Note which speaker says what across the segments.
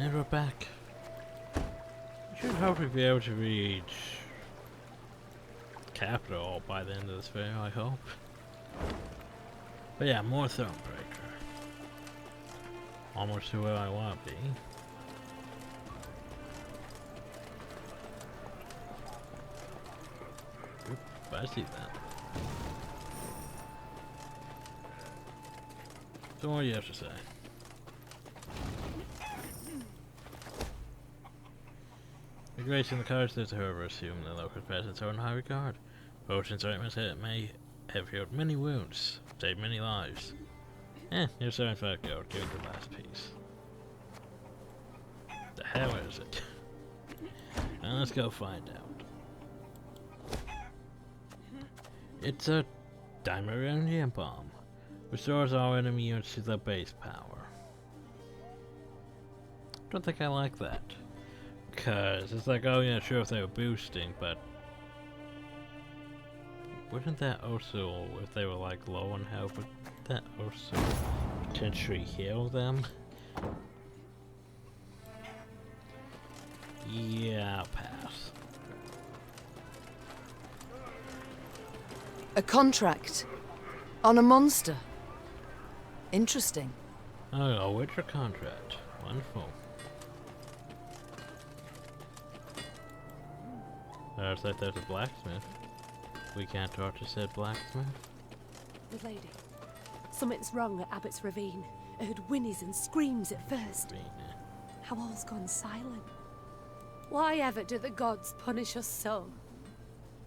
Speaker 1: And we're back. We should hopefully be able to reach capital by the end of this video, I hope. But yeah, more Thronebreaker. Almost to where I want to be. Oop, I see that. So what do you have to say? The grace in the cards that however assume the local peasants are in high regard. Potions ointments may have healed many wounds, saved many lives. Here's 75 gold, give it the last piece. The hell is it? Now let's go find out. It's a Dimeranium bomb. Restores all enemy units to their base power. Don't think I like that. Cause it's like, oh yeah, sure if they were boosting, but wouldn't that also, if they were like low on health, would that also potentially heal them? Yeah, I'll pass.
Speaker 2: A contract on a monster. Interesting.
Speaker 1: Oh, a Witcher contract. Wonderful. Looks like there's a blacksmith. We can't talk to said blacksmith.
Speaker 3: The lady. Something's wrong at Abbott's Ravine. I heard whinnies and screams at first. How all's gone silent. Why ever do the gods punish us so?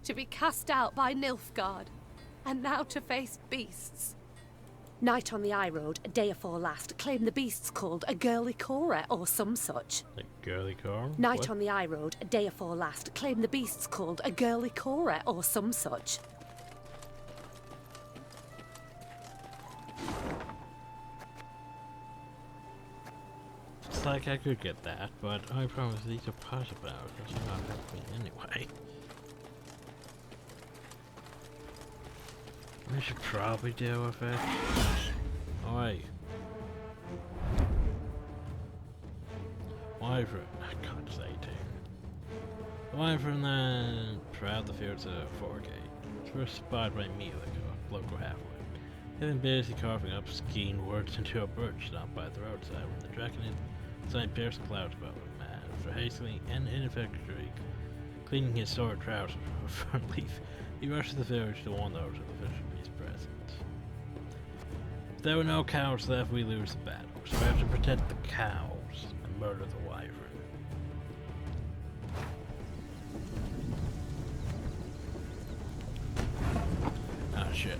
Speaker 3: To be cast out by Nilfgaard, and now to face beasts. Night on the high road, a day afore last, claimed the beasts called a girly Cora or some such.
Speaker 1: A girly Cora?
Speaker 3: Night
Speaker 1: What?
Speaker 3: on the high road, a day afore last, claimed the beasts called a girly Cora or some such.
Speaker 1: It's like I could get that, but I promise these are possible, because you're not helping me anyway. We should probably deal with it. Oi. Wyvern. God say too. Wyvern then proud the fields of Foregate. First spotted by me like a local halfway. Having busy carving up skiing words into a birch stump by the roadside when the dragon inside pierced clouds above him. After hastily and ineffectually cleaning his sword trousers from a front leaf, he rushed to the village to warn those of the fisherman's presence. If there were no cows left, we lose the battle, so we have to protect the cows and murder the wyvern. Ah, shit.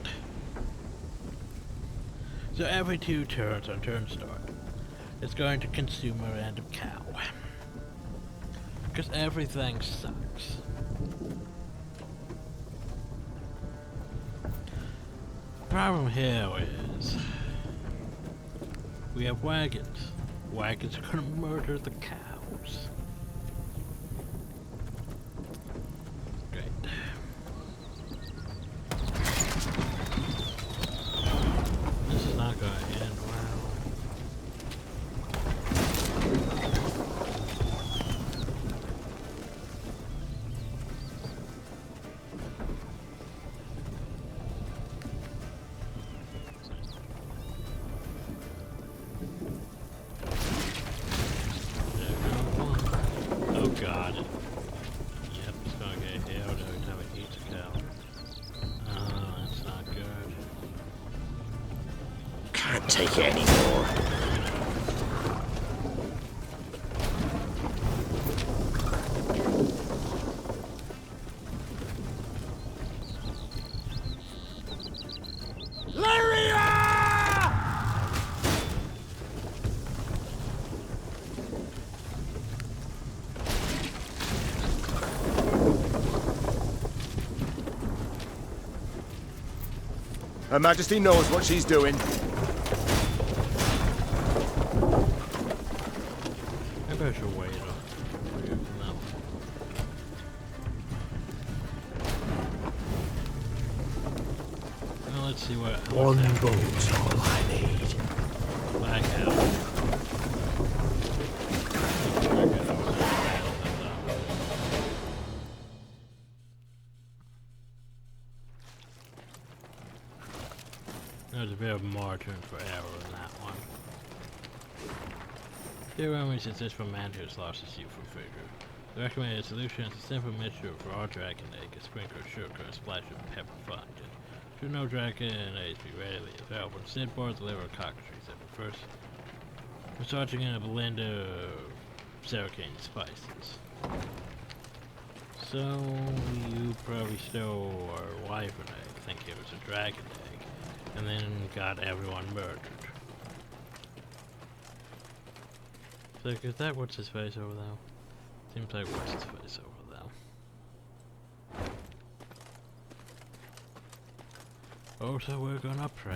Speaker 1: So every 2 turns on turn start, it's going to consume a random cow. Because everything sucks. Problem here is we have wagons. Wagons are gonna murder the cows. Great. This is not gonna end well. Oh god. Yep, it's gonna get healed every time it eats a cow. Oh, that's not good.
Speaker 4: Can't take it anymore. Her Majesty knows what she's doing.
Speaker 1: Maybe I should wait on no. Well, let's see what.
Speaker 4: One boat's all I need.
Speaker 1: Back out. bit of margin for error in that one. Here remedies exist for man who has lost his youthful figure. The recommended solution is a simple mixture of raw dragon egg, a sprinkle of sugar, and a splash of pepper fondant. Should no dragon eggs be readily available, instead boil the liver of cockatrice at first, massaging in a blend of Saracane spices. So, you probably stole our wyvern egg, thinking it was a dragon egg, and then got everyone murdered. So, is that what's his face over there? Seems like what's his face over there. Oh, so we're gonna pray.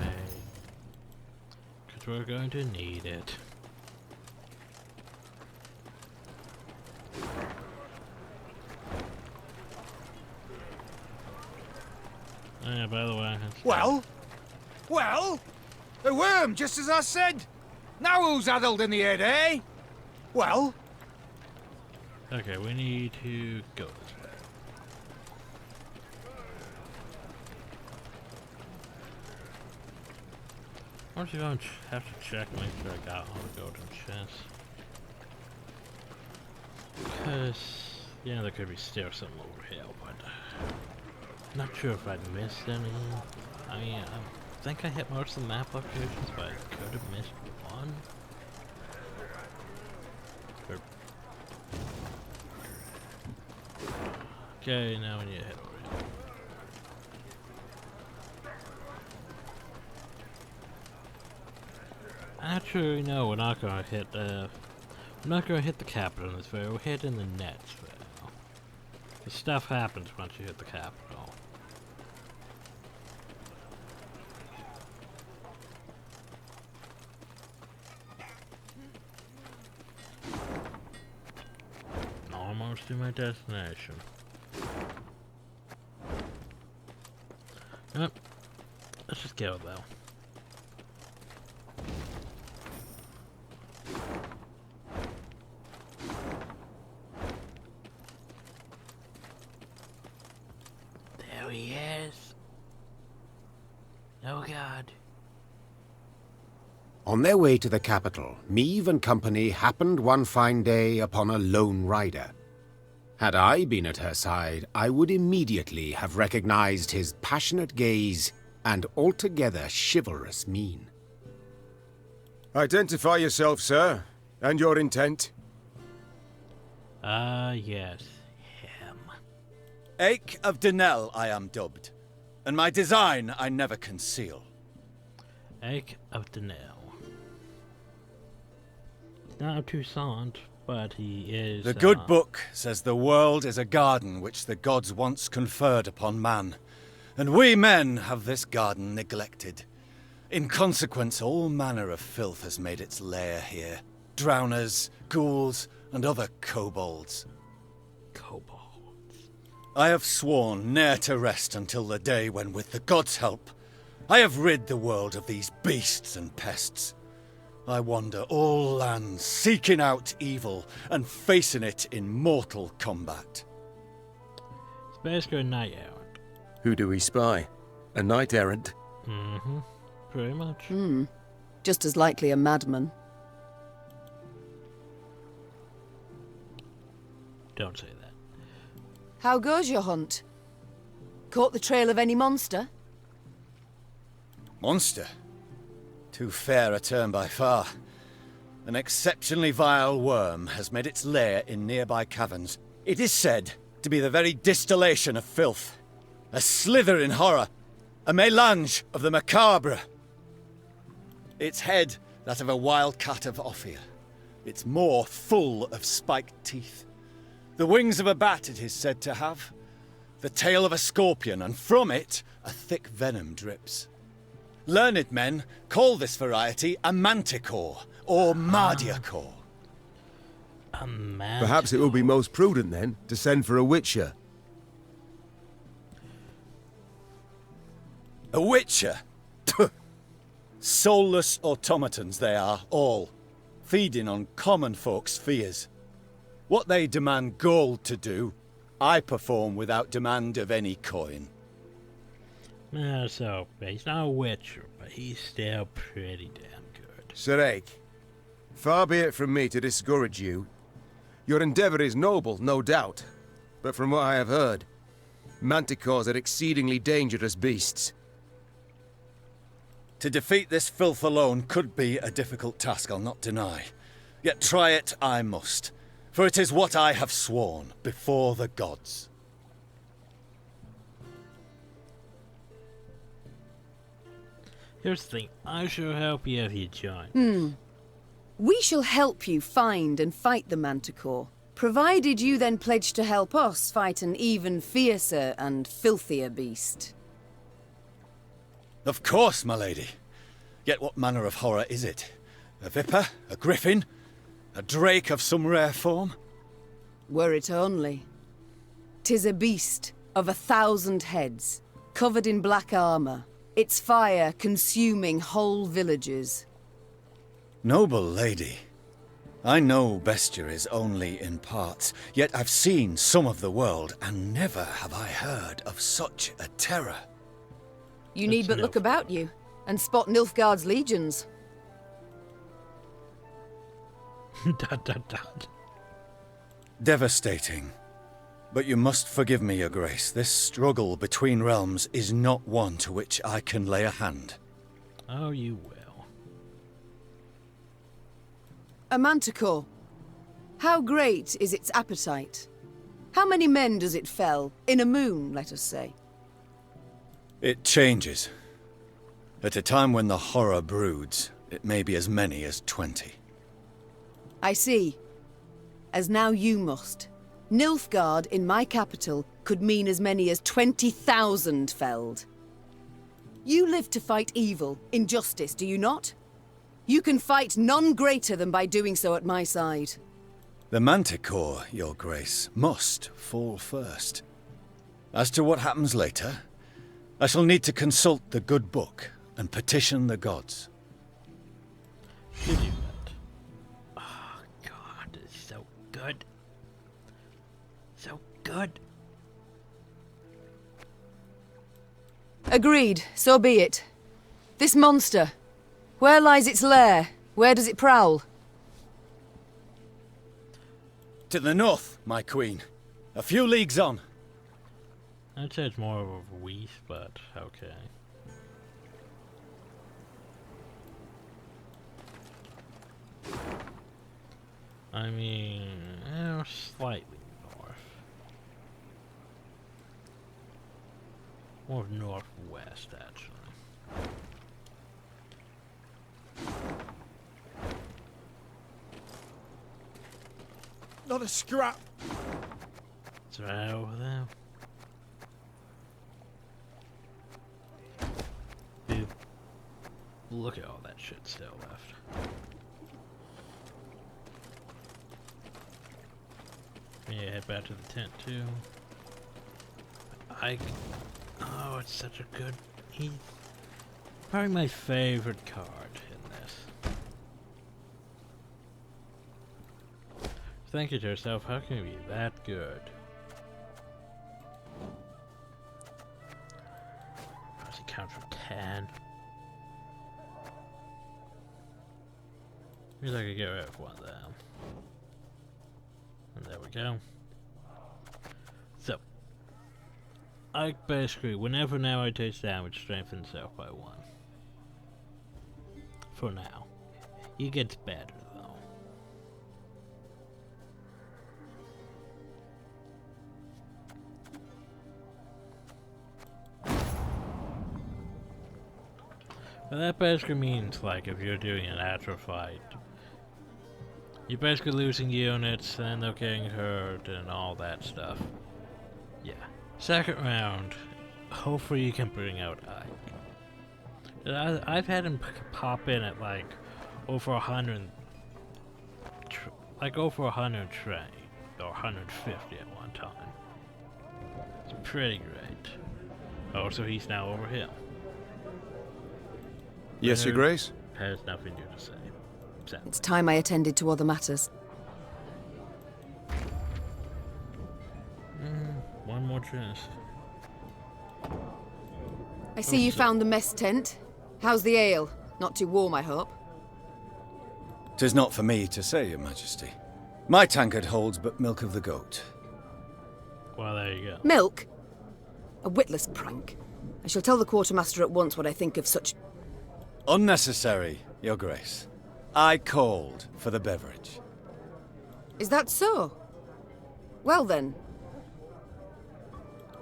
Speaker 1: Cause we're going to need it. Oh, yeah, by the way,
Speaker 5: Well? A worm, just as I said. Now who's addled in the head, eh? Well?
Speaker 1: okay, we need to go this way. I'm just gonna have to check, make sure I got all the golden chests. Because, yeah, there could be still some over here, but not sure if I'd missed any. I mean, I think I hit most of the map locations, but I could have missed one. Okay, now we need to head over here. Actually, no, we're not gonna hit. We're not gonna hit the capital in this video. We're hitting the next video. The stuff happens once you hit the capital. Almost to my destination. Yep. Let's just go though. There he is. Oh God.
Speaker 6: On their way to the capital, Meave and company happened one fine day upon a lone rider. Had I been at her side, I would immediately have recognized his passionate gaze and altogether chivalrous mien.
Speaker 4: Identify yourself, sir, and your intent.
Speaker 1: Yes, him.
Speaker 7: Ake of Denel I am dubbed, and my design I never conceal.
Speaker 1: Ake of Denel. Not a Toussaint, but he is...
Speaker 7: The good book says the world is a garden which the gods once conferred upon man, and we men have this garden neglected. In consequence, all manner of filth has made its lair here. Drowners, ghouls, and other kobolds.
Speaker 1: Kobolds.
Speaker 7: I have sworn ne'er to rest until the day when, with the gods' help, I have rid the world of these beasts and pests. I wander all lands, seeking out evil and facing it in mortal combat.
Speaker 1: It's basically a knight errant.
Speaker 4: Who do we spy? A knight-errant?
Speaker 1: Mm-hmm. Pretty much.
Speaker 2: Just as likely a madman.
Speaker 1: Don't say that.
Speaker 2: How goes your hunt? Caught the trail of any monster?
Speaker 7: Monster? Too fair a term by far. An exceptionally vile worm has made its lair in nearby caverns. It is said to be the very distillation of filth. A slither in horror. A mélange of the macabre. Its head, that of a wild cat of Ophir. Its maw full of spiked teeth. The wings of a bat it is said to have. The tail of a scorpion, and from it a thick venom drips. Learned men call this variety a manticore, or mardiacore.
Speaker 1: A man.
Speaker 4: Perhaps it will be most prudent, then, to send for a witcher.
Speaker 7: A witcher? Soulless automatons they are, all, feeding on common folk's fears. What they demand gold to do, I perform without demand of any coin.
Speaker 1: So, he's not a witcher, but but he's still pretty damn good.
Speaker 4: Sir Ake, far be it from me to discourage you. Your endeavour is noble, no doubt. But from what I have heard, manticores are exceedingly dangerous beasts.
Speaker 7: To defeat this filth alone could be a difficult task, I'll not deny. Yet try it I must, for it is what I have sworn before the gods.
Speaker 1: Here's the thing, I shall help you if you join.
Speaker 2: We shall help you find and fight the Manticore, provided you then pledge to help us fight an even fiercer and filthier beast.
Speaker 7: Of course, my lady. Yet what manner of horror is it? A viper? A griffin? A drake of some rare form?
Speaker 2: Were it only. 'Tis a beast of 1,000 heads, covered in black armor, its fire consuming whole villages.
Speaker 7: Noble lady. I know bestiaries only in parts, yet I've seen some of the world, and never have I heard of such a terror.
Speaker 2: You need but look about you, and spot Nilfgaard's legions.
Speaker 1: Dot dot dot.
Speaker 7: Devastating. But you must forgive me, Your Grace. This struggle between realms is not one to which I can lay a hand.
Speaker 1: Oh, you will.
Speaker 2: A Manticore. How great is its appetite? How many men does it fell, in a moon, let us say?
Speaker 7: It changes. At a time when the horror broods, it may be as many as 20.
Speaker 2: I see. As now you must. Nilfgaard in my capital could mean as many as 20,000 felled. You live to fight evil, injustice, do you not? You can fight none greater than by doing so at my side.
Speaker 7: The Manticore, Your Grace, must fall first. As to what happens later, I shall need to consult the good book and petition the gods.
Speaker 1: You do that. Oh, God, it's so good. So good.
Speaker 2: Agreed, so be it. This monster, where lies its lair? Where does it prowl?
Speaker 7: To the north, my queen. A few leagues on.
Speaker 1: I'd say it's more of a weath, but okay. I mean, slightly north. More northwest, actually.
Speaker 5: Not a scrap.
Speaker 1: It's right over there. Dude, look at all that shit still left. Yeah, head back to the tent too. Oh, it's such a good. He's probably my favorite card in this. Think to yourself, how can you be that good? Does he count for 10? Maybe I could get rid of one of them. And there we go. So, I basically, whenever an ally takes damage, strengthens itself by 1. For now. It gets better though. But that basically means, like, if you're doing an actual fight, you're basically losing units, and they're getting hurt, and all that stuff. Yeah. Second round, hopefully you can bring out Ike. I've had him pop in at, like, over 100... over 100 train, or 150 at one time. It's pretty great. Oh, so he's now over here.
Speaker 4: Yes, Your Grace?
Speaker 1: Has nothing new to say. Sadly.
Speaker 2: It's time I attended to other matters.
Speaker 1: One more chance.
Speaker 2: I see you found the mess tent. How's the ale? Not too warm, I hope.
Speaker 7: 'Tis not for me to say, Your Majesty. My tankard holds but milk of the goat.
Speaker 1: Well, there you go.
Speaker 2: Milk? A witless prank. I shall tell the quartermaster at once what I think of such...
Speaker 7: Unnecessary, Your Grace. I called for the beverage.
Speaker 2: Is that so? Well then.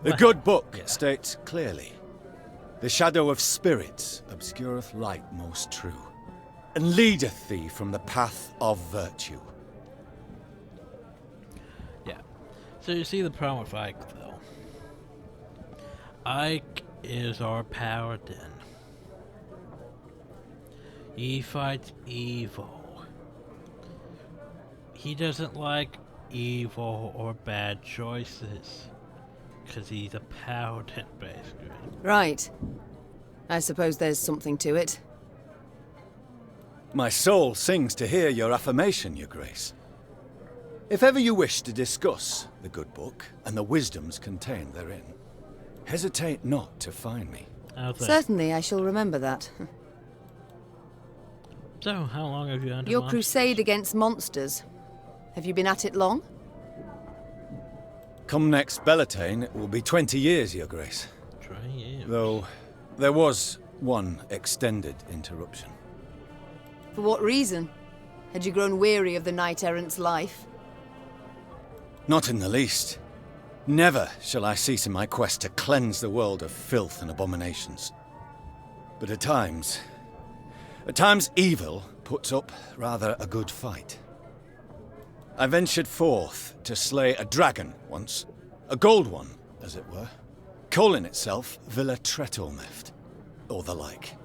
Speaker 7: The good book states clearly, the shadow of spirits obscureth light most true, and leadeth thee from the path of virtue.
Speaker 1: Yeah. So you see the problem with Ike, though. Ike is our paladin. He fights evil. He doesn't like evil or bad choices. Because he's a paladin, basically.
Speaker 2: Right. I suppose there's something to it.
Speaker 7: My soul sings to hear your affirmation, Your Grace. If ever you wish to discuss the good book and the wisdoms contained therein, hesitate not to find me.
Speaker 2: Certainly, I shall remember that.
Speaker 1: So, how long have you hunted
Speaker 2: Your
Speaker 1: monsters?
Speaker 2: crusade against monsters. Have you been at it long?
Speaker 7: Come next Bellatane, it will be 20 years, Your Grace.
Speaker 1: 20 years.
Speaker 7: Though, there was one extended interruption.
Speaker 2: For what reason? Had you grown weary of the knight-errant's life?
Speaker 7: Not in the least. Never shall I cease in my quest to cleanse the world of filth and abominations. But at times evil puts up rather a good fight. I ventured forth to slay a dragon once, a gold one, as it were, calling itself Villa Tretormeft, or the like.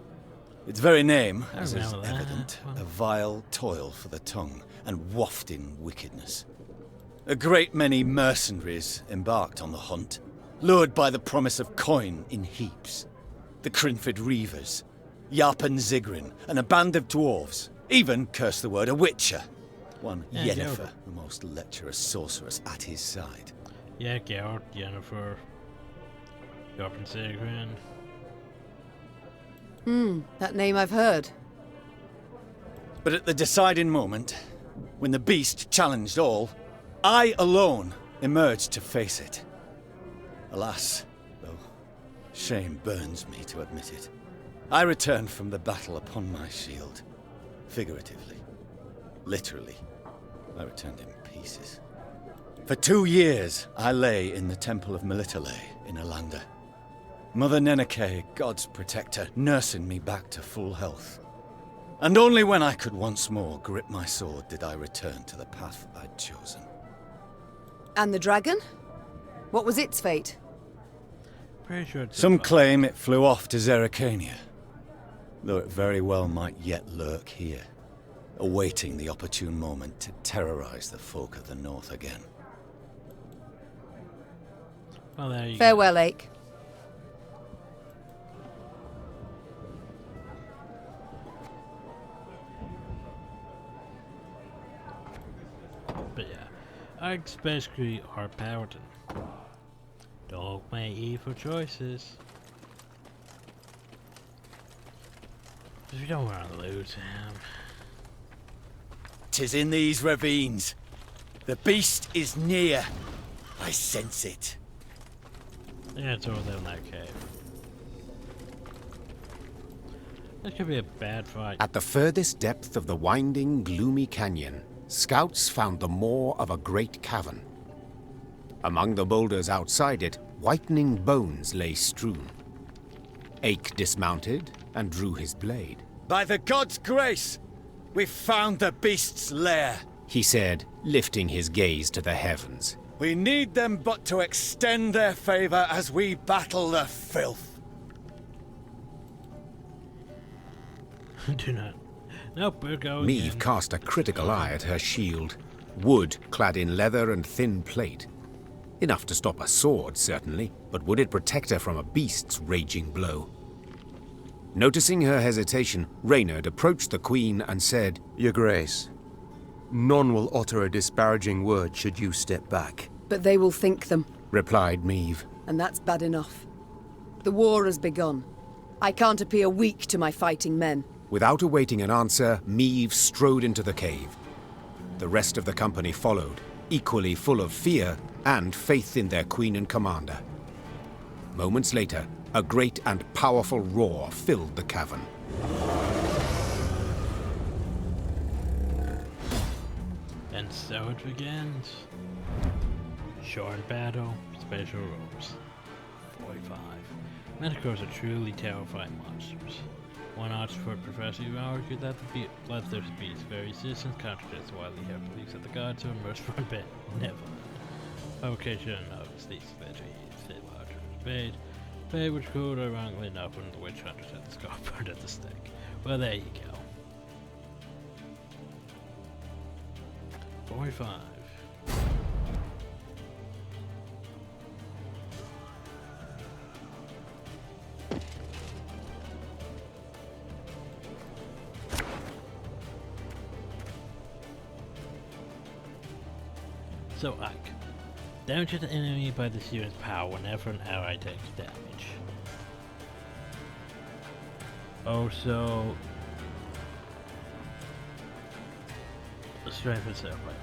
Speaker 7: Its very name, as is
Speaker 1: remember that.
Speaker 7: evident, a vile toil for the tongue and wafting wickedness. A great many mercenaries embarked on the hunt, lured by the promise of coin in heaps. The Crinford Reavers, Yarpen Zigrin, and a band of dwarves, even, curse the word, a witcher. One
Speaker 1: Yeah,
Speaker 7: Yennefer, the most lecherous sorceress at his side.
Speaker 1: Yeah, Geralt, Yennefer, Yarpen Sigrid.
Speaker 2: That name I've heard.
Speaker 7: But at the deciding moment, when the beast challenged all, I alone emerged to face it. Alas, though shame burns me to admit it, I returned from the battle upon my shield. Figuratively. Literally. I returned in pieces. For 2 years, I lay in the temple of Melitele in Alanda. Mother Neneke, God's protector, nursing me back to full health. And only when I could once more grip my sword did I return to the path I'd chosen.
Speaker 2: And the dragon? What was its fate?
Speaker 1: Pretty sure it's
Speaker 7: Some claim it flew off to Zerrikania, though it very well might yet lurk here, awaiting the opportune moment to terrorize the folk of the north again.
Speaker 1: Well, there you
Speaker 2: Farewell, Ake.
Speaker 1: go. But yeah, Ike's basically our paladin. Don't make evil choices. If you don't want to lose him.
Speaker 7: 'Tis in these ravines. The beast is near. I sense it.
Speaker 1: Yeah, it's over there in that cave. This could be a bad fight.
Speaker 6: At the furthest depth of the winding, gloomy canyon, scouts found the maw of a great cavern. Among the boulders outside it, whitening bones lay strewn. Ake dismounted and drew his blade.
Speaker 7: By the god's grace, we've found the beast's lair.
Speaker 6: He said, lifting his gaze to the heavens.
Speaker 7: We need them but to extend their favor as we battle the filth.
Speaker 1: Do not. Nope, we'll go
Speaker 6: Meve
Speaker 1: again.
Speaker 6: cast a critical eye at her shield. Wood clad in leather and thin plate. Enough to stop a sword, certainly, but would it protect her from a beast's raging blow? Noticing her hesitation, Reynard approached the queen and said,
Speaker 4: Your Grace, none will utter a disparaging word should you step back.
Speaker 2: But they will think them,
Speaker 6: replied Meve.
Speaker 2: and that's bad enough. The war has begun. I can't appear weak to my fighting men.
Speaker 6: Without awaiting an answer, Meve strode into the cave. The rest of the company followed, equally full of fear and faith in their queen and commander. Moments later, a great and powerful roar filled the cavern.
Speaker 1: And so it begins. Short battle, special rules. 45. Manticores are truly terrifying monsters. One Oxford professor even argued that the bloodthirsty beast's very existence contradicts widely held beliefs that the gods are merciful and benevolent. Publication notes these veggies fit larger debate. Debate which cooled ironically enough when the witch hunters had the skull burned at the stake. Well, there you go. 45. So Ike, damage an enemy by this unit's power whenever an ally takes damage. Also, strength itself, right?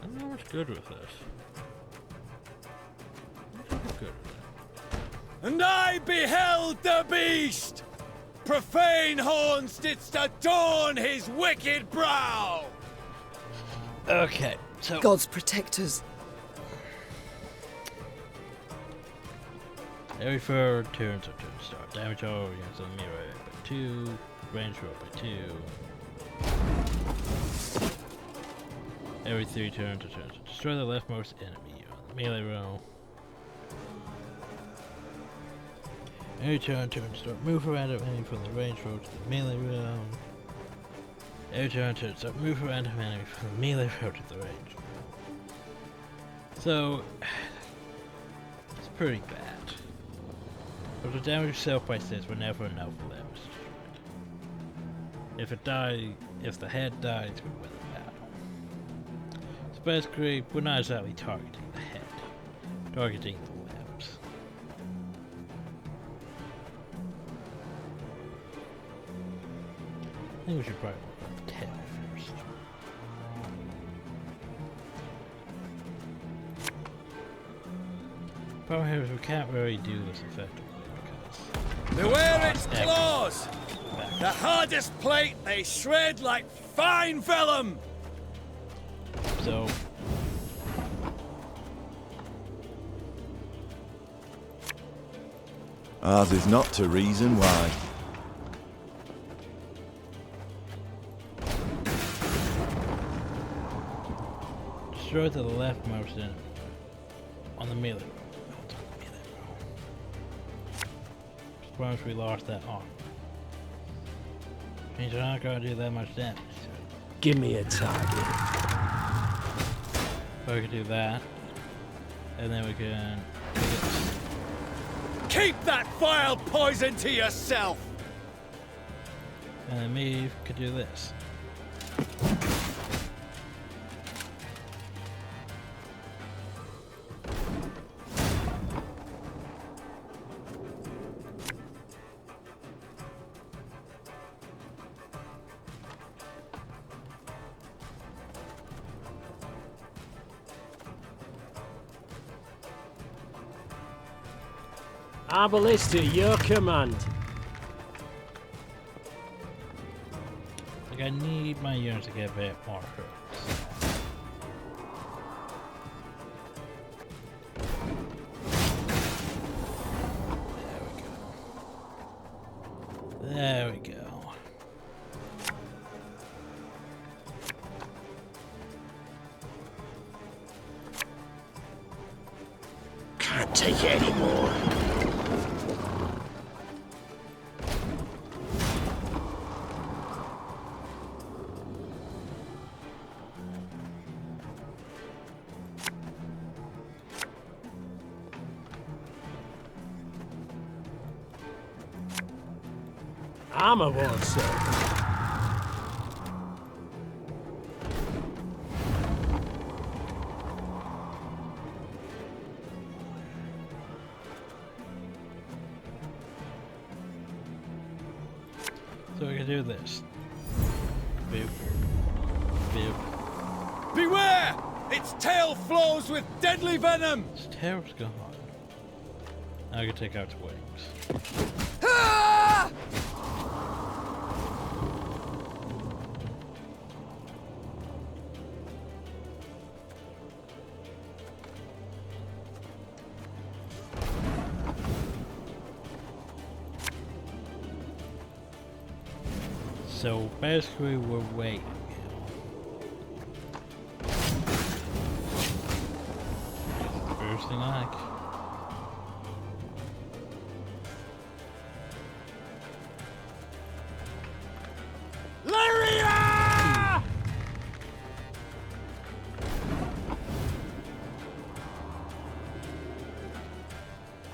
Speaker 1: I'm not much good with this. Good.
Speaker 7: And I beheld the beast! Profane horns didst adorn his wicked brow!
Speaker 1: Okay, so
Speaker 2: God's protectors.
Speaker 1: every 4 turns or turn start. Damage all units on the mirror by 2, range roll by 2. Every 3 turns or turns. Destroy the leftmost enemy on the melee row. Every turn start. Move around enemy from the range row to the melee row. Every turn start. Move around enemy from the melee row to the range. So it's pretty bad. But the damage yourself by 6 whenever an alpha lab is destroyed. If the head dies, we win the battle. So basically, we're not exactly targeting the head, targeting the limbs. I think we should probably look at the head first. Problem here is we can't really do this effectively because
Speaker 7: Beware its claws! The hardest plate they shred like fine vellum!
Speaker 1: so
Speaker 8: Ours is not to reason why.
Speaker 1: destroy the leftmost enemy on the melee row. Suppose we lost that arm. Means we're not gonna do that much damage. So
Speaker 9: Give me a target.
Speaker 1: we can do that, and then we can do this.
Speaker 7: Keep that vile poison to yourself!
Speaker 1: And then me could do this.
Speaker 9: Arbalist at your command.
Speaker 1: Like I need my units to get a bit more hurts. There we go.
Speaker 9: Can't take it anymore. Armor won't serve.
Speaker 1: So we can do this. Boop. Boop.
Speaker 7: Beware! Its tail flows with deadly venom!
Speaker 1: Its tail's gone. Now I can take out its wings.
Speaker 2: Ah!
Speaker 1: So basically we're waiting. First thing I like.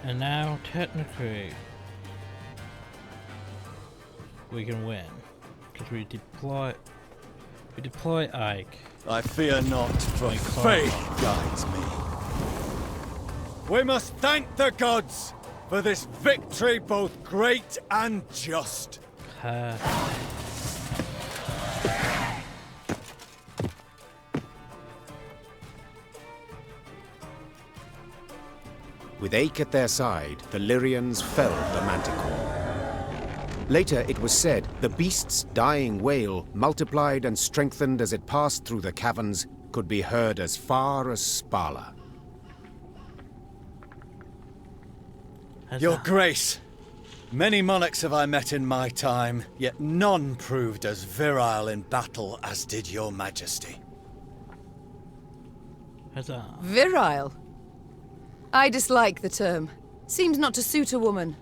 Speaker 1: And now, technically, we can win because we deploy Ike.
Speaker 7: I fear not, for faith guides me. We must thank the gods for this victory, both great and just.
Speaker 6: With Ake at their side, the Lyrians felled the Manticore. Later, it was said, the beast's dying wail, multiplied and strengthened as it passed through the caverns, could be heard as far as Spala.
Speaker 7: Your Grace, many monarchs have I met in my time, yet none proved as virile in battle as did your Majesty.
Speaker 1: Huzzah.
Speaker 2: Virile? I dislike the term. Seems not to suit a woman.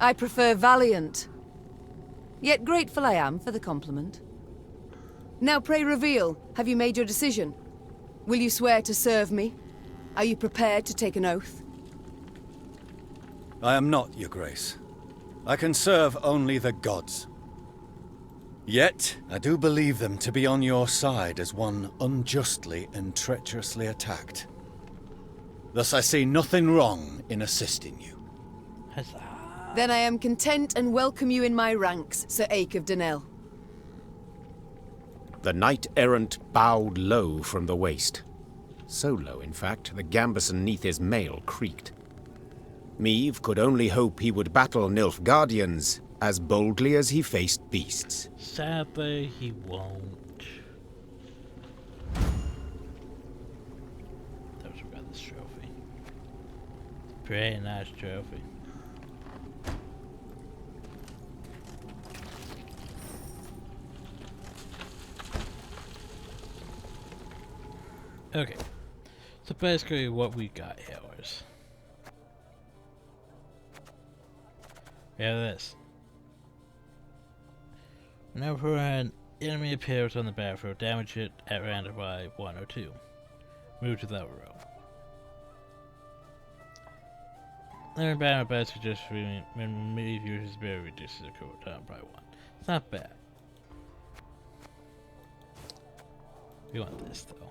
Speaker 2: I prefer valiant. Yet grateful I am for the compliment. Now pray reveal, have you made your decision? Will you swear to serve me? Are you prepared to take an oath?
Speaker 7: I am not, Your Grace. I can serve only the gods. Yet, I do believe them to be on your side as one unjustly and treacherously attacked. Thus I see nothing wrong in assisting you.
Speaker 1: Huzzah.
Speaker 2: Then I am content and welcome you in my ranks, Sir Ake of Denel.
Speaker 6: The knight-errant bowed low from the waist. So low, in fact, the gambeson neath his mail creaked. Meave could only hope he would battle Nilfgaardians as boldly as he faced beasts.
Speaker 1: Sadly, he won't. That was about this trophy. Pretty nice trophy. Okay, so basically what we got here is we have this. Whenever an enemy appears on the battlefield, damage it at random by 1 or 2. Move to the other row. Every battle basically just when Meave uses barely reduces the cooldown time by 1. It's not bad. We want this though.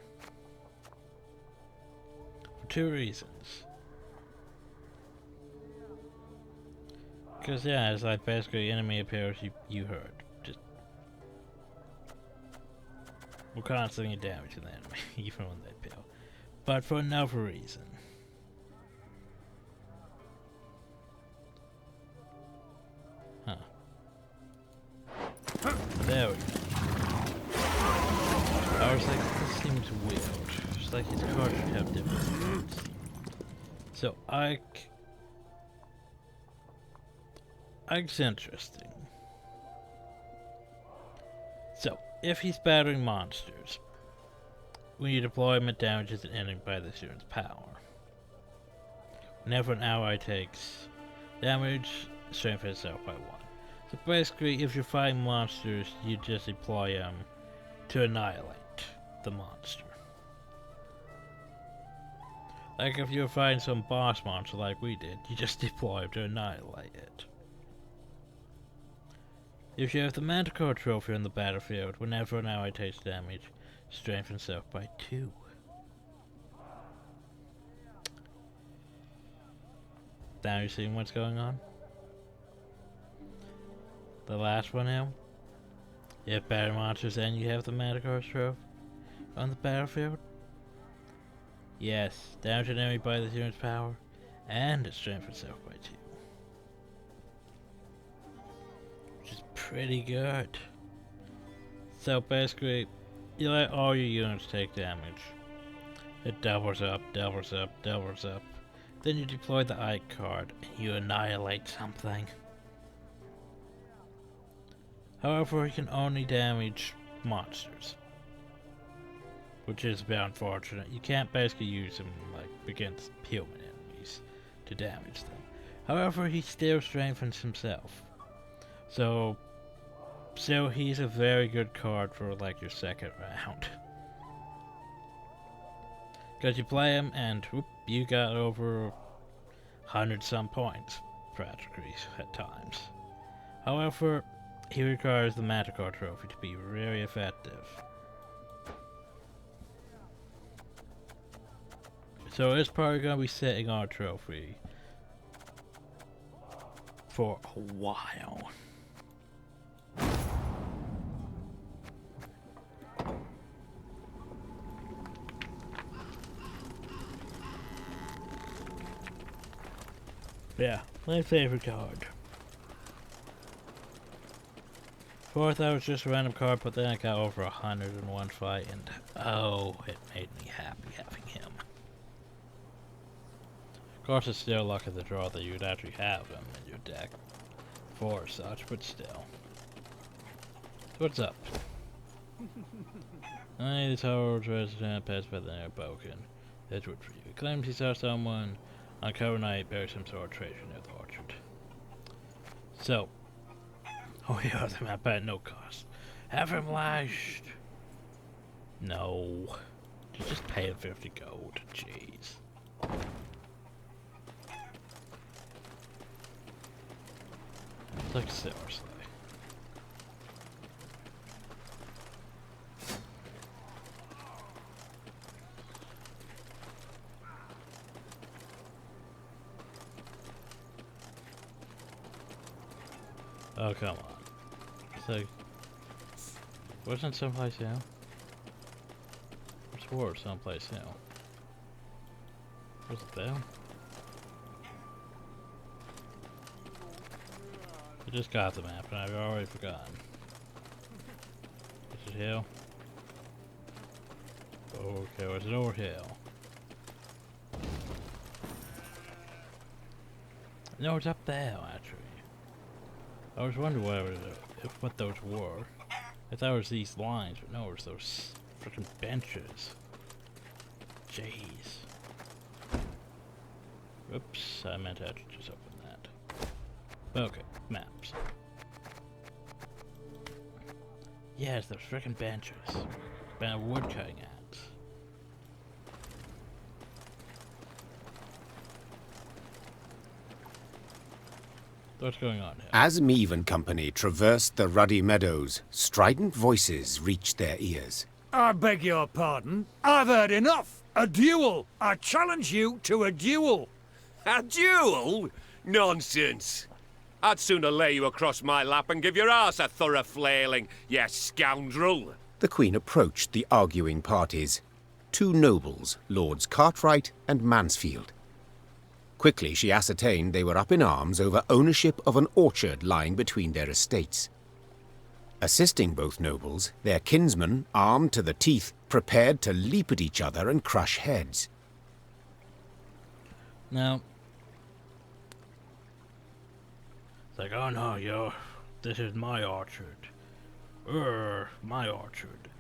Speaker 1: For 2 reasons. Because yeah, it's like basically enemy appears you heard. Just we're constantly damaging the enemy, even when they appear. But for another reason. Huh. There we go. I was like, this seems weird. It's like his card should have different stats. So Ike's interesting. So, if he's battering monsters, when you deploy him, it damages an enemy by the student's power. Whenever an ally takes damage, strengthens itself by 1. So basically, if you're fighting monsters, you just deploy them to annihilate the monster. Like if you're fighting some boss monster like we did, you just deploy him to annihilate it. If you have the Manticore trophy on the battlefield, whenever an ally takes damage, strengthen self by 2. Now you seeing what's going on? The last one now. You have battle monsters and you have the Manticore trophy on the battlefield. Yes, damage an enemy by the unit's power, and it strengthens itself by 2. Which is pretty good. So basically, you let all your units take damage. It doubles up, doubles up, doubles up. Then you deploy the Ike card and you annihilate something. However, you can only damage monsters, which is a bit unfortunate. You can't basically use him like against human enemies to damage them. However, he still strengthens himself. So he's a very good card for like your second round. Because you play him and whoop, you got over 100 some points, practically at times. However, he requires the Manticore trophy to be very effective. So it's probably going to be sitting on a trophy for a while. Yeah, my favorite card. Fourth, I was just a random card, but then I got over 101 fight, and oh, it made me happy having him. Of course, it's still lucky to draw that you'd actually have him in your deck for such, but still. What's up? I need the tower's resident passed by the Boken. That's good for you. He claims he saw someone on cover night bury some sort of treasure near the orchard. So, oh yeah, the map at no cost. Have him lashed. No. Just pay him 50 gold. Jeez. Like, seriously. Oh, come on. It's like, wasn't someplace new? I swore someplace new. Was it there? I just got the map and I've already forgotten. Is it hill? Okay, was it over hill? No, it's up there actually. I was wondering what those were. I thought it was these lines, but no, it was those freaking benches. Jeez. Oops, I meant to just open that. Okay, maps. Yes, those freaking benches. Been a wood cutting axe. What's going on here?
Speaker 6: As Meave and company traversed the ruddy meadows, strident voices reached their ears.
Speaker 5: I beg your pardon. I've heard enough. A duel. I challenge you to a duel.
Speaker 10: A duel? Nonsense. I'd sooner lay you across my lap and give your arse a thorough flailing, you scoundrel.
Speaker 6: The Queen approached the arguing parties. 2 nobles, Lords Cartwright and Mansfield. Quickly she ascertained they were up in arms over ownership of an orchard lying between their estates. Assisting both nobles, their kinsmen, armed to the teeth, prepared to leap at each other and crush heads.
Speaker 1: Now, it's like, oh no, this is my orchard. My orchard.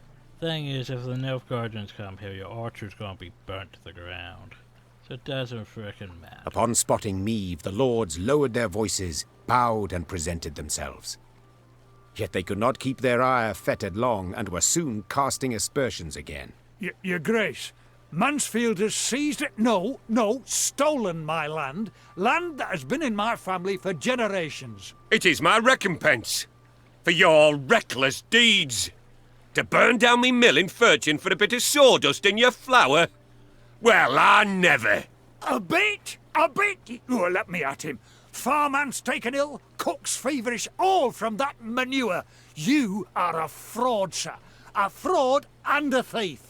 Speaker 1: Thing is, if the Nilfgaardians come here, your orchard's gonna be burnt to the ground. So it doesn't frickin' matter.
Speaker 6: Upon spotting Meave, the lords lowered their voices, bowed and presented themselves. Yet they could not keep their ire fettered long, and were soon casting aspersions again.
Speaker 5: Your Grace, Mansfield has seized it. No, stolen my land. Land that has been in my family for generations.
Speaker 10: It is my recompense. for your reckless deeds. To burn down me mill in Furchin for a bit of sawdust in your flour? Well, I never.
Speaker 5: A bit? A bit? Oh, let me at him. Farman's taken ill, cook's feverish, all from that manure. You are a fraud, sir. A fraud and a thief.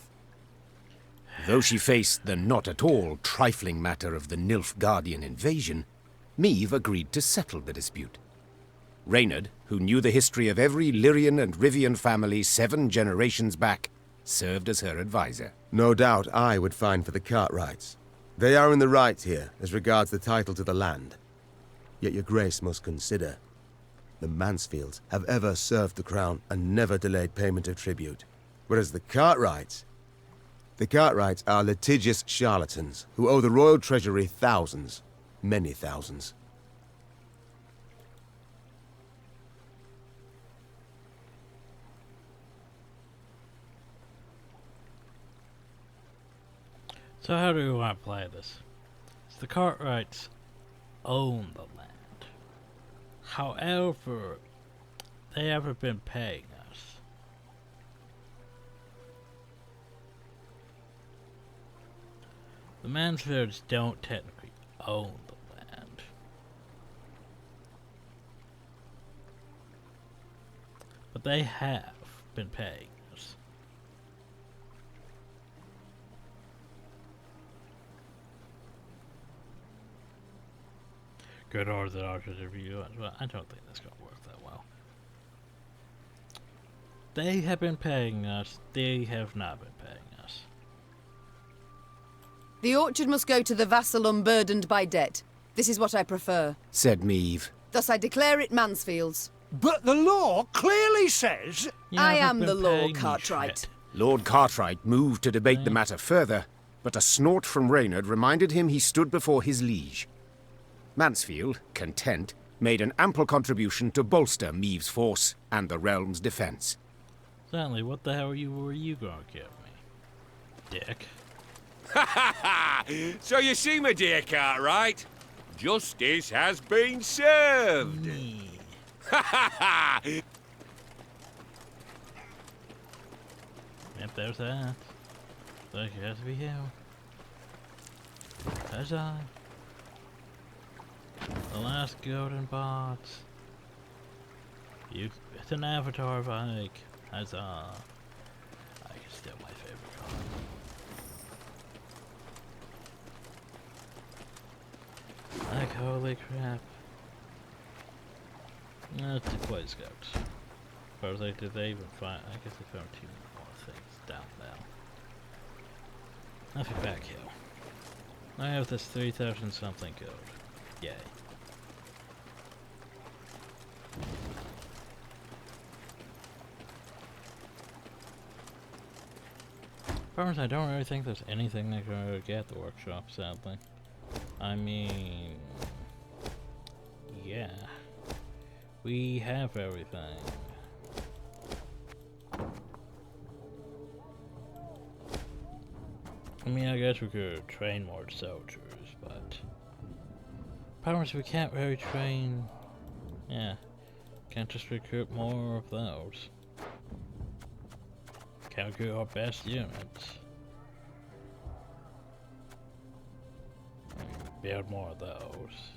Speaker 6: Though she faced the not at all trifling matter of the Nilfgaardian invasion, Meve agreed to settle the dispute. Reynard, who knew the history of every Lyrian and Rivian family 7 generations back, served as her advisor.
Speaker 4: No doubt I would find for the Cartwrights. They are in the right here, as regards the title to the land. Yet your grace must consider, the Mansfields have ever served the crown and never delayed payment of tribute. Whereas the Cartwrights are litigious charlatans who owe the royal treasury thousands, many thousands.
Speaker 1: So how do we want to play this? So the Cartwrights own the land. However, they haven't been paying us. The Mansfields don't technically own the land. But they have been paying us. Good Orthodox review, but I don't think that's going to work that well. They have been paying us, they have not been paying us.
Speaker 2: The orchard must go to the vassal unburdened by debt. This is what I prefer,
Speaker 6: said Meve.
Speaker 2: Thus I declare it Mansfield's.
Speaker 5: But the law clearly says...
Speaker 2: I am the law, Cartwright.
Speaker 6: Lord Cartwright moved to debate the matter further, but a snort from Reynard reminded him he stood before his liege. Mansfield, content, made an ample contribution to bolster Meve's force and the realm's defense.
Speaker 1: Certainly, what the hell were you gonna give me, dick?
Speaker 10: So you see, my dear Cartwright, justice has been served.
Speaker 1: Yep, there's that. So it has to be you. Huzzah. The last golden box. It's an avatar bike. Huzzah. I can still my favorite card. Like, holy crap. That's the Boy Scouts. I was like, did they even find? I guess they found 2 more things down there. Nothing back here. I have this 3,000 something gold. Yay. Problem is, I don't really think there's anything that can really get at the workshop, sadly. I mean... yeah. We have everything. I mean, I guess we could train more soldiers, but... problem is, we can't really train... yeah. Can't just recruit more of those. Can't recruit our best units. Build more of those.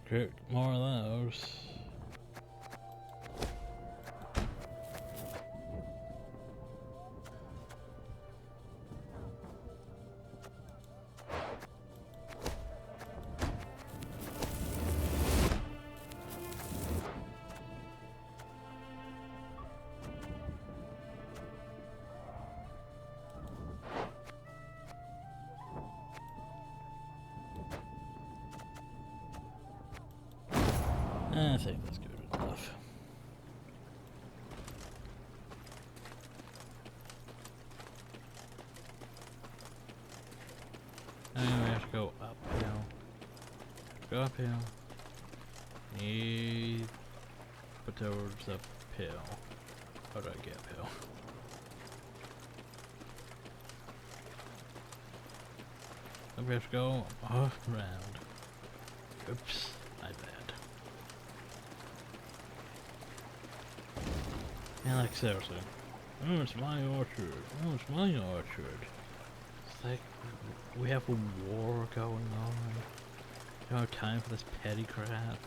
Speaker 1: Recruit more of those. I think that's good enough. Anyway, we have to go uphill. Go uphill. Need potatoes uphill. How do I get uphill? I better go around. Oops, my bad. Yeah, like seriously. Oh, it's my orchard. Oh, it's my orchard. It's like we have a war going on. Don't have time for this petty crap.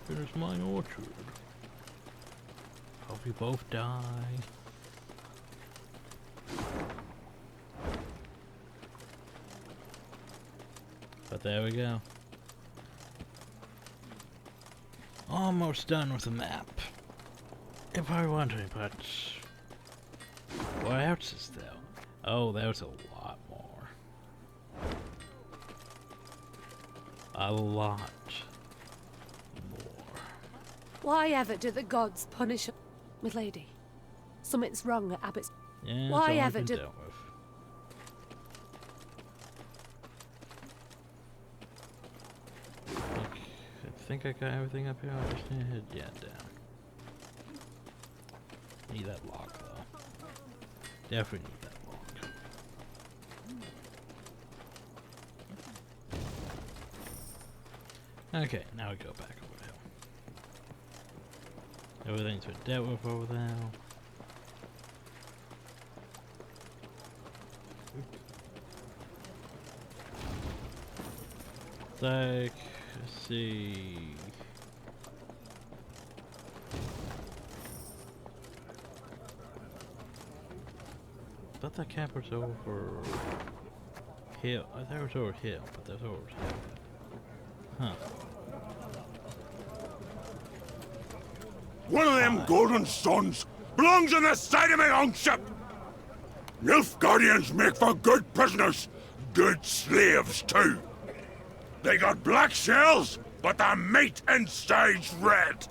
Speaker 1: It's my orchard. Hope you both die. But there we go. Almost done with the map. You're probably wondering, but what else is there? Oh, there's a lot more. A lot more.
Speaker 3: Why ever do the gods punish us? Milady, something's wrong at Abbott's.
Speaker 1: Yeah,
Speaker 3: Why
Speaker 1: it's all
Speaker 3: ever
Speaker 1: been
Speaker 3: do...
Speaker 1: dealt with. I think I got everything up here. I just need to head down. Need that lock though. Definitely need that lock. Okay, now we go back over the hill. Everything's been dealt with over there. Like, let's see. I thought that camp was over hill. I thought it was over hill, but that's over hill. Huh.
Speaker 11: One of them golden sons belongs on the side of my own ship. Nilfgaardians make for good prisoners, good slaves too. They got black shells, but the meat inside's red.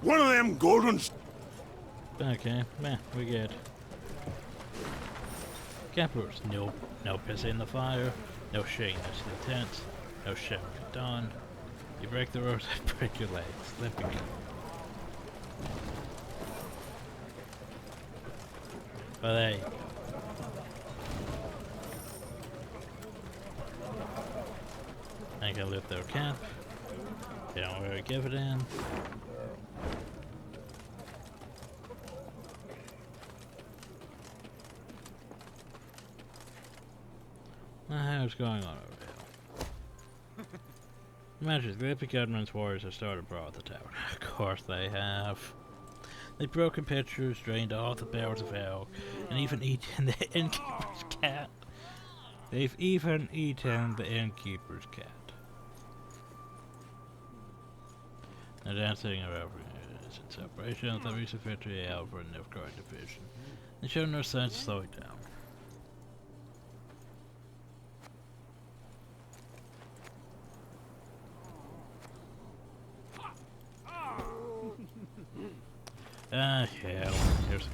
Speaker 11: One of them golden...
Speaker 1: Okay, man, we good. Campers, no piss in the fire, no shame in the tent, no shame at dawn. You break the ropes, I break your legs. Let me go. But there you go. I can lift their camp. They don't really give it in. What's going on over here? Imagine the Epic Government's warriors have started a brawl at the tower. Of course they have. They've broken pictures, drained all the barrels of ale, and even eaten the innkeeper's cat. They've even eaten the innkeeper's cat. They're dancing around in separation of the recent victory over in the Nilfgaard division. They show no sense of slowing down. Hell, here's some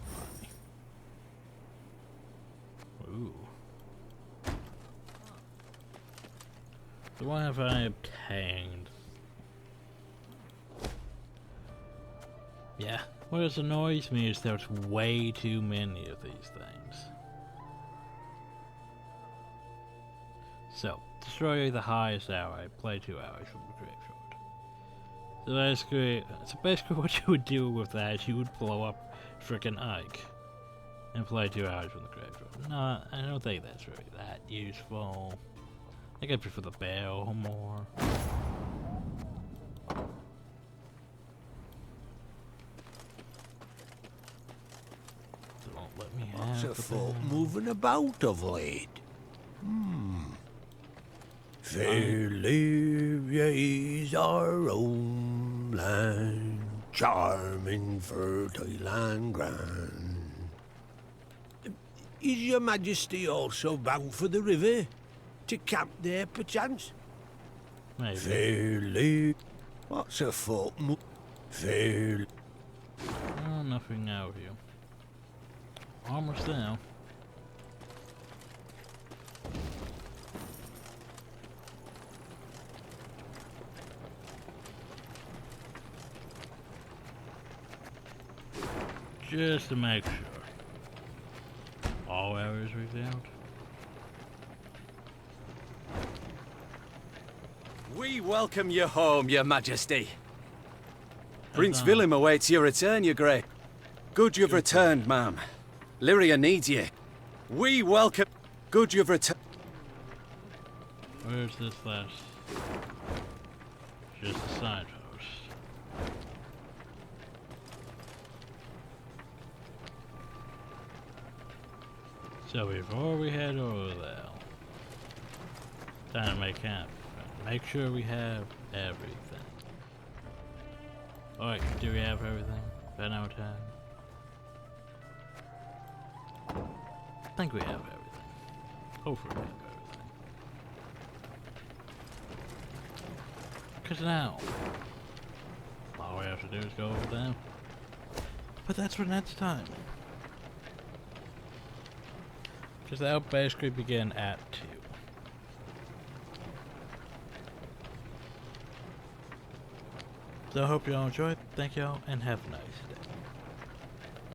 Speaker 1: money. Ooh. So what have I obtained? Yeah, what annoys me is there's way too many of these things. So, destroy the highest ally, play 2 hours from the graveyard. So basically what you would do with that is you would blow up frickin' Ike and play 2 hours from the graveyard. No, I don't think that's really that useful. I think I prefer the bell more. Don't let me have
Speaker 12: What's a
Speaker 1: the
Speaker 12: folk
Speaker 1: bell.
Speaker 12: moving about of late? Fair live ye's our own land, charming, fertile and grand. Is your majesty also bound for the river? To camp there, perchance?
Speaker 1: Maybe.
Speaker 12: Fair live... What's a folk Fair...
Speaker 1: Oh, nothing out here. Almost there. Just to make sure. All areas revealed.
Speaker 7: We welcome you home, Your Majesty. Prince
Speaker 1: on.
Speaker 7: Willem awaits your return, Your Grace. Good you've returned, ma'am. Lyria needs you. We welcome... Good you've returned.
Speaker 1: Where's this last? Just a side post. So before we head over there, time to make camp. Make sure we have everything. Alright, do we have everything? By now time? I think we have everything. Hopefully we have everything. Cause now, all we have to do is go over them. But that's for next time. Cause that'll basically begin at 2. So I hope you all enjoyed. Thank y'all and have a nice day.